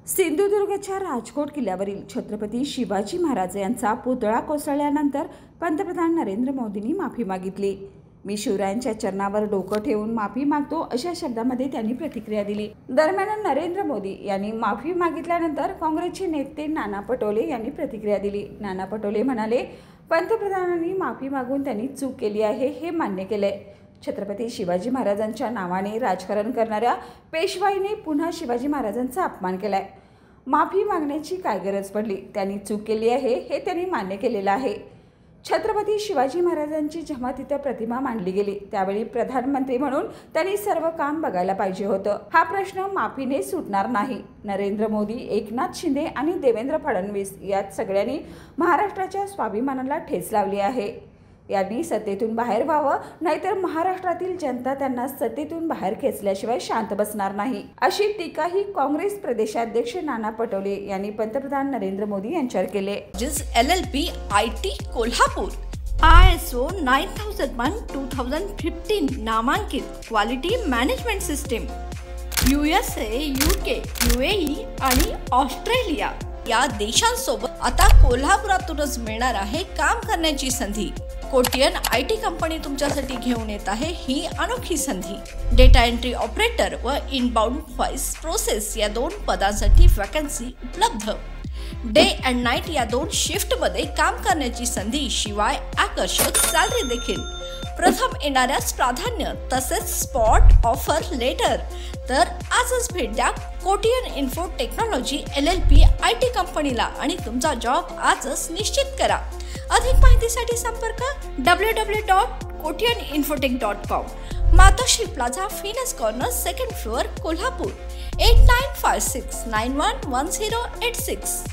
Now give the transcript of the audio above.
सिंधुदुर्गच्या राजकोट किल्ल्यावरील छत्रपती शिवाजी महाराज यांचा पुतळा कोसळल्यानंतर पंतप्रधान नरेंद्र मोदींनी माफी मागितली। मी शिवरायांच्या चरणावर डोकं ठेवून माफी मागतो अशा शब्दांमध्ये त्यांनी प्रतिक्रिया दिली। दरम्यान नरेंद्र मोदी यांनी माफी मागितल्यानंतर काँग्रेसचे नेते नाना पटोले यांनी प्रतिक्रिया दिली। नाना पटोले म्हणाले, पंतप्रधानांनी माफी मागून त्यांनी चूक केली आहे हे मान्य केले। छत्रपती शिवाजी महाराजांच्या नावाने राजकारण करणाऱ्या पेशवाईने पुन्हा शिवाजी महाराजांचा अपमान केलाय। माफी मागण्याची काय गरज पडली? त्यांनी चूक केली आहे हे त्यांनी मान्य केलेलं आहे। छत्रपती शिवाजी महाराजांची जेव्हा तिथे प्रतिमा मांडली गेली त्यावेळी प्रधानमंत्री म्हणून त्यांनी सर्व काम बघायला पाहिजे होतं। हा प्रश्न माफीने सुटणार नाही। नरेंद्र मोदी, एकनाथ शिंदे आणि देवेंद्र फडणवीस या सगळ्यांनी महाराष्ट्राच्या स्वाभिमानाला ठेच लावली आहे। यांनी सत्तेतून बाहेर व्हावं, नाहीतर महाराष्ट्रातील जनता त्यांना सत्तेतून बाहेर खेचल्याशिवाय शांत बसणार नाही, अशी टीकाही काँग्रेस प्रदेशाध्यक्ष नाना पटोले यांनी पंतप्रधान नरेंद्र मोदी यांच्यावर केले। LLP IT कोल्हापूर ISO 9001:2015 नामांकित quality management system USA, UK, UAE आणि ऑस्ट्रेलिया या देशांसोबत आता कोल्हापुरातूनच मिळणार आहे काम करण्याची संधी। कोटियन IT कंपनी तुमच्यासाठी घेऊन येत आहे ही अनोखी संधी। डेटा एंट्री ऑपरेटर व इनबाउंड व्हॉइस प्रोसेस या 2 पदांसाठी वॅकन्सी उपलब्ध। डे अँड नाईट या 2 शिफ्टमध्ये काम करण्याची संधी, शिवाय आकर्षक सॅलरी देखील। प्रथम येणाऱ्यास प्राधान्य तसेच स्पॉट ऑफर लेटर। तर आजच भेट द्या Kotian info technology LLP IT कंपनीला आणि तुमचा जॉब आजच निश्चित करा। अधिक माहितीसाठी संपर्क www.kotiyaninfotech.com, मातोश्री प्लाझा, फिनस कॉर्नर, 2nd फ्लोअर, कोल्हापूर 8956911086।